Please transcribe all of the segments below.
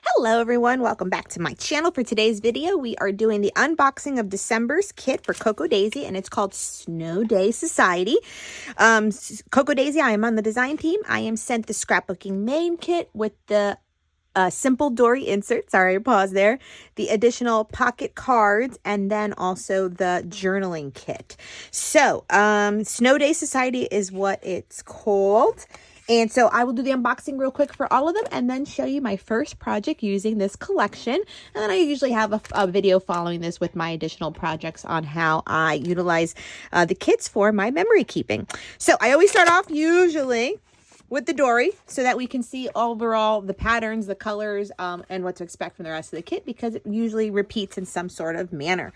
Hello everyone, welcome back to my channel. For today's video, we are doing the unboxing of December's kit for Coco Daisy, and it's called Snow Day Society. Coco Daisy, I am on the design team. I am sent the scrapbooking main kit with the simple Dori insert. Sorry, pause there. The additional pocket cards, and then also the journaling kit. So, Snow Day Society is what it's called. And so I will do the unboxing real quick for all of them and then show you my first project using this collection. And then I usually have a video following this with my additional projects on how I utilize the kits for my memory keeping. So I always start off usually with the Dori so that we can see overall the patterns, the colors, and what to expect from the rest of the kit, because it usually repeats in some sort of manner.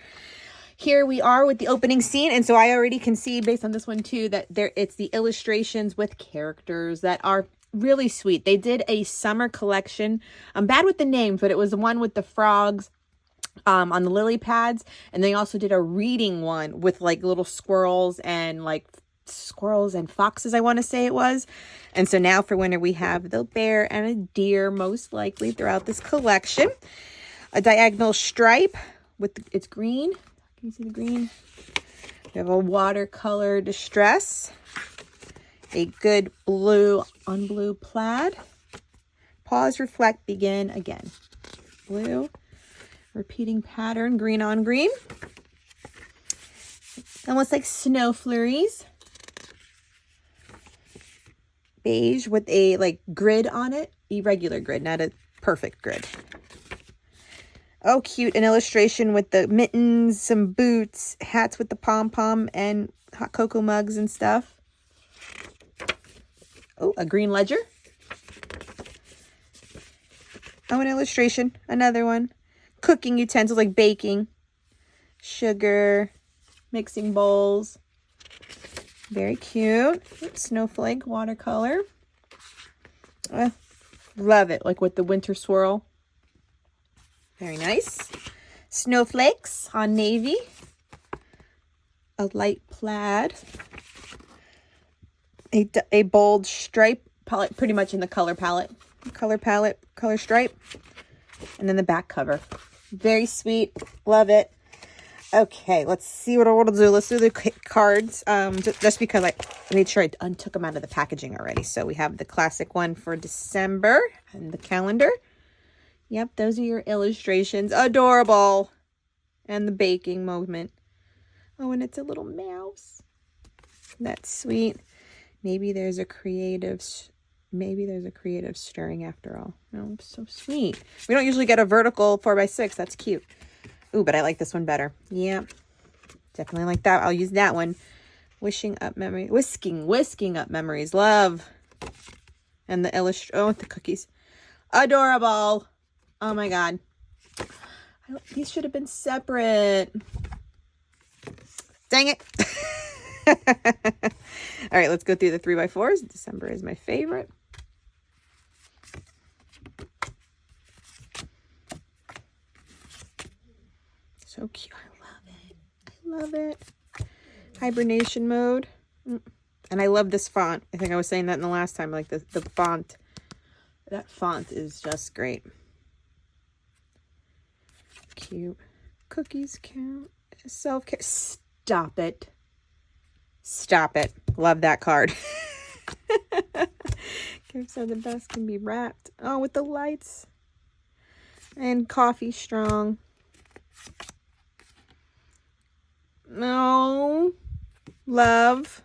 Here we are with the opening scene, and so I already can see based on this one too that it's the illustrations with characters that are really sweet. They did a summer collection. I'm bad with the names, but it was the one with the frogs on the lily pads, and they also did a reading one with like little squirrels and foxes, I want to say it was. And so now for winter we have the bear and a deer most likely throughout this collection. A diagonal stripe with it's green. Can you see the green? We have a watercolor distress, a good blue on blue plaid. Pause, reflect, begin again. Blue, repeating pattern, green on green. Almost like snow flurries. Beige with a like grid on it, irregular grid, not a perfect grid. Oh, cute. An illustration with the mittens, some boots, hats with the pom-pom, and hot cocoa mugs and stuff. Oh, a green ledger. Oh, an illustration. Another one. Cooking utensils like baking, sugar, mixing bowls. Very cute. Snowflake watercolor. Love it. Like with the winter swirl. Very nice. Snowflakes on navy. A light plaid. A bold stripe palette, pretty much in the color palette. Color stripe. And then the back cover. Very sweet. Love it. Okay, let's see what I want to do. Let's do the cards. Just because I made sure I took them out of the packaging already. So we have the classic one for December and the calendar. Yep, those are your illustrations. Adorable. And the baking moment. Oh, and it's a little mouse. That's sweet. Maybe there's a creative stirring after all. Oh, so sweet. We don't usually get a vertical 4x6. That's cute. Ooh, but I like this one better. Yeah, definitely like that. I'll use that one. Whisking up memories. Love. And the the cookies. Adorable. Oh my God. These should have been separate. Dang it. All right, let's go through the 3x4s. December is my favorite. So cute. I love it. Hibernation mode. And I love this font. I think I was saying that in the last time. Like the font. That font is just great. Cute. Cookies count. Self-care. Stop it. Stop it. Love that card. Gifts are the best can be wrapped. Oh, with the lights. And coffee strong. No. Love.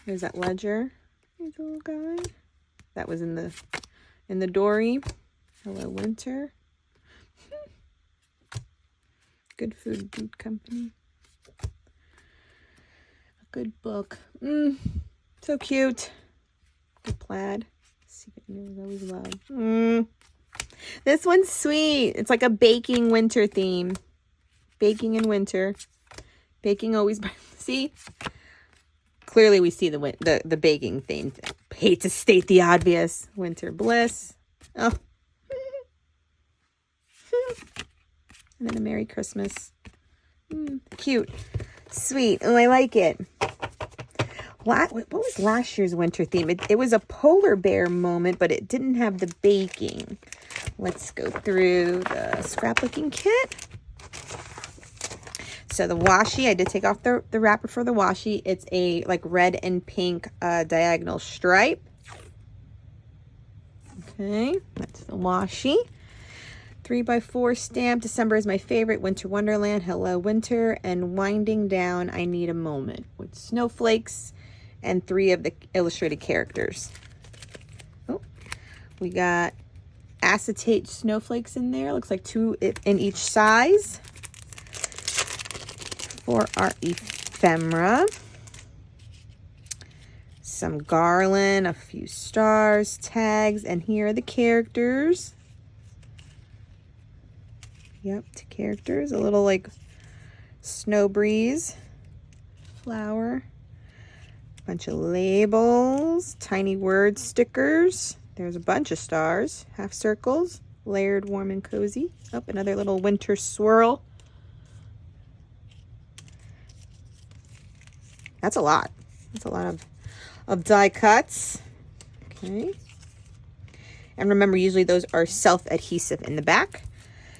Here's that ledger. Here's a little guy. That was in the Dori. Hello, winter. Good food, good company. A good book. So cute. Good plaid. Secret news, always love. This one's sweet. It's like a baking winter theme. Baking in winter. Baking always. See? Clearly we see the baking theme. Hate to state the obvious. Winter bliss. Oh. And then a Merry Christmas. Cute. Sweet. Oh, I like it. what was last year's winter theme? It was a polar bear moment, but it didn't have the baking. Let's go through the scrapbooking kit. So the washi, I did take off the wrapper for the washi. It's a like red and pink diagonal stripe. Okay, that's the washi. 3x4 stamp. December is my favorite. Winter Wonderland. Hello Winter. And Winding Down. I Need a Moment with snowflakes and 3 of the illustrated characters. Oh, we got acetate snowflakes in there. Looks like 2 in each size for our ephemera. Some garland, a few stars, tags, and here are the characters. Yep, 2 characters. A little like snow breeze, flower, bunch of labels, tiny word stickers. There's a bunch of stars, half circles, layered, warm, and cozy. Oh, another little winter swirl. That's a lot. That's a lot of die cuts. Okay. And remember, usually those are self-adhesive in the back.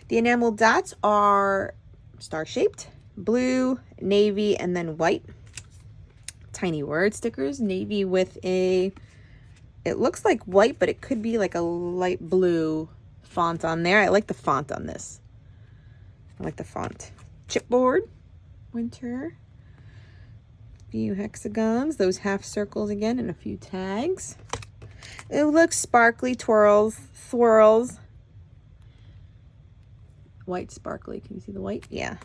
The enamel dots are star-shaped, blue, navy, and then white. Tiny word stickers, navy with a, it looks like white, but it could be like a light blue font on there. I like the font on this. I like the font. Chipboard, winter. Few hexagons, those half circles again, and a few tags. It looks sparkly, twirls, swirls. White sparkly. Can you see the white? Yeah.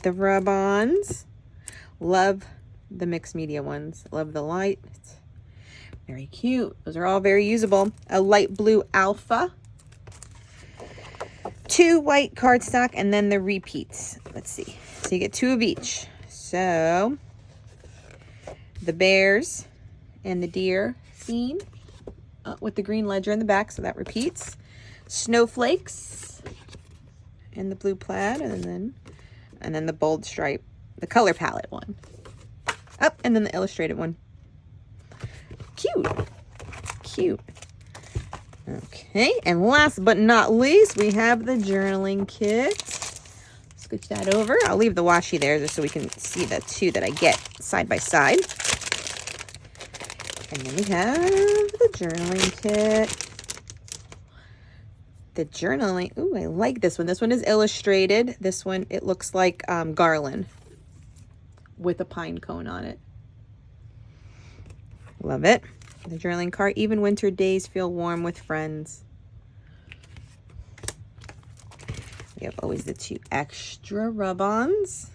The rub-ons. Love the mixed media ones. Love the light. It's very cute. Those are all very usable. A light blue alpha. 2 white cardstock, and then the repeats. Let's see. So you get 2 of each. So the bears and the deer scene with the green ledger in the back, so that repeats. Snowflakes and the blue plaid, and then the bold stripe, the color palette one. Oh, and then the illustrated one. Cute. Cute. Okay, and last but not least, we have the journaling kit. Scooch that over. I'll leave the washi there just so we can see the 2 that I get side by side. And then we have the journaling kit. The journaling, ooh, I like this one. This one is illustrated. This one, it looks like garland with a pine cone on it. Love it. The journaling card, even winter days feel warm with friends. We have always the 2 extra rub-ons.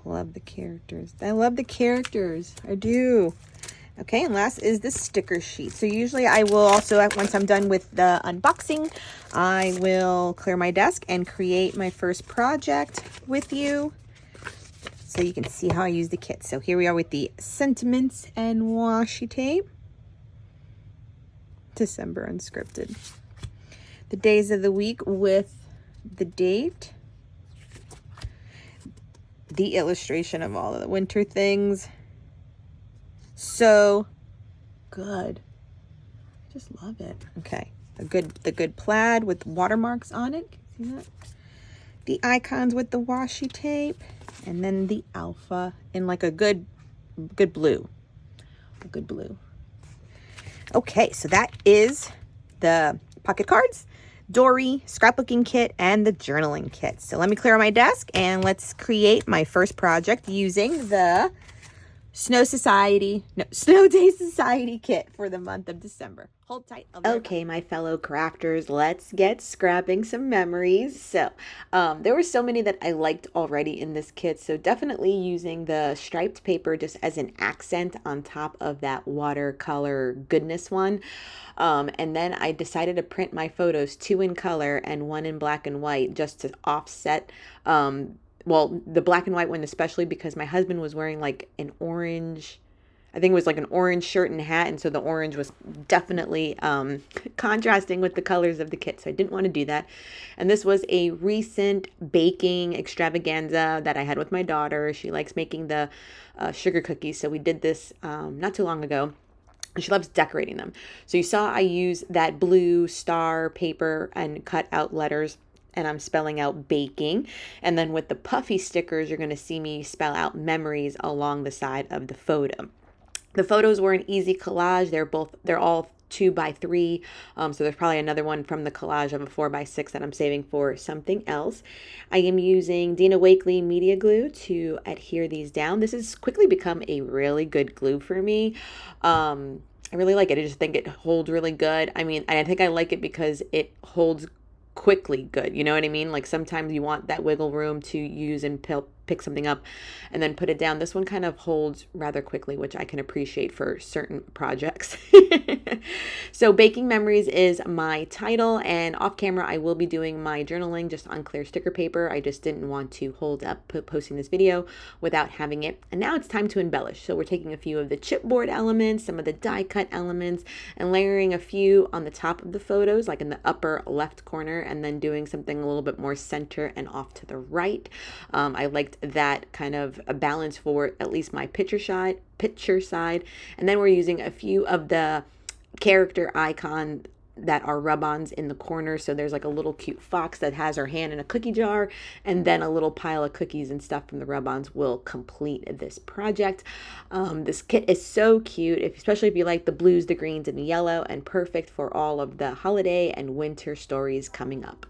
Love the characters. I love the characters. I do. Okay, and last is the sticker sheet. So usually I will also, once I'm done with the unboxing, I will clear my desk and create my first project with you so you can see how I use the kit. So here we are with the sentiments and washi tape. December unscripted. The days of the week with the date. The illustration of all of the winter things. So good. I just love it. Okay. The good plaid with watermarks on it. Can you see that? The icons with the washi tape. And then the alpha in like a good blue. A good blue. Okay, so that is the pocket cards, Dori, scrapbooking kit, and the journaling kit. So let me clear my desk and let's create my first project using the Snow Day Society kit for the month of December. Hold tight. Okay, my fellow crafters, let's get scrapping some memories. So there were so many that I liked already in this kit. So definitely using the striped paper just as an accent on top of that watercolor goodness one. And then I decided to print my photos, 2 in color and 1 in black and white, just to offset well, the black and white one especially because my husband was wearing like an orange, I think it was like an orange shirt and hat, and so the orange was definitely contrasting with the colors of the kit, so I didn't want to do that. And this was a recent baking extravaganza that I had with my daughter. She likes making the sugar cookies, so we did this not too long ago. She loves decorating them. So you saw I use that blue star paper and cut out letters, and I'm spelling out baking. And then with the puffy stickers, you're going to see me spell out memories along the side of the photo. The photos were an easy collage. They're all 2x3. So there's probably another one from the collage of a 4x6 that I'm saving for something else. I am using Dina Wakley media glue to adhere these down. This has quickly become a really good glue for me. I really like it. I just think it holds really good. I mean, I think I like it because it holds quickly good. You know what I mean? Like sometimes you want that wiggle room to use and pick something up and then put it down. This one kind of holds rather quickly, which I can appreciate for certain projects. So Baking Memories is my title, and off camera I will be doing my journaling just on clear sticker paper. I just didn't want to hold up posting this video without having it. And now it's time to embellish. So we're taking a few of the chipboard elements, some of the die cut elements, and layering a few on the top of the photos, like in the upper left corner, and then doing something a little bit more center and off to the right. I liked that kind of a balance for at least my picture side. And then we're using a few of the character icon that are rub-ons in the corner. So there's like a little cute fox that has her hand in a cookie jar, and then a little pile of cookies and stuff from the rub-ons will complete this project. This kit is so cute, especially if you like the blues, the greens, and the yellow, and perfect for all of the holiday and winter stories coming up.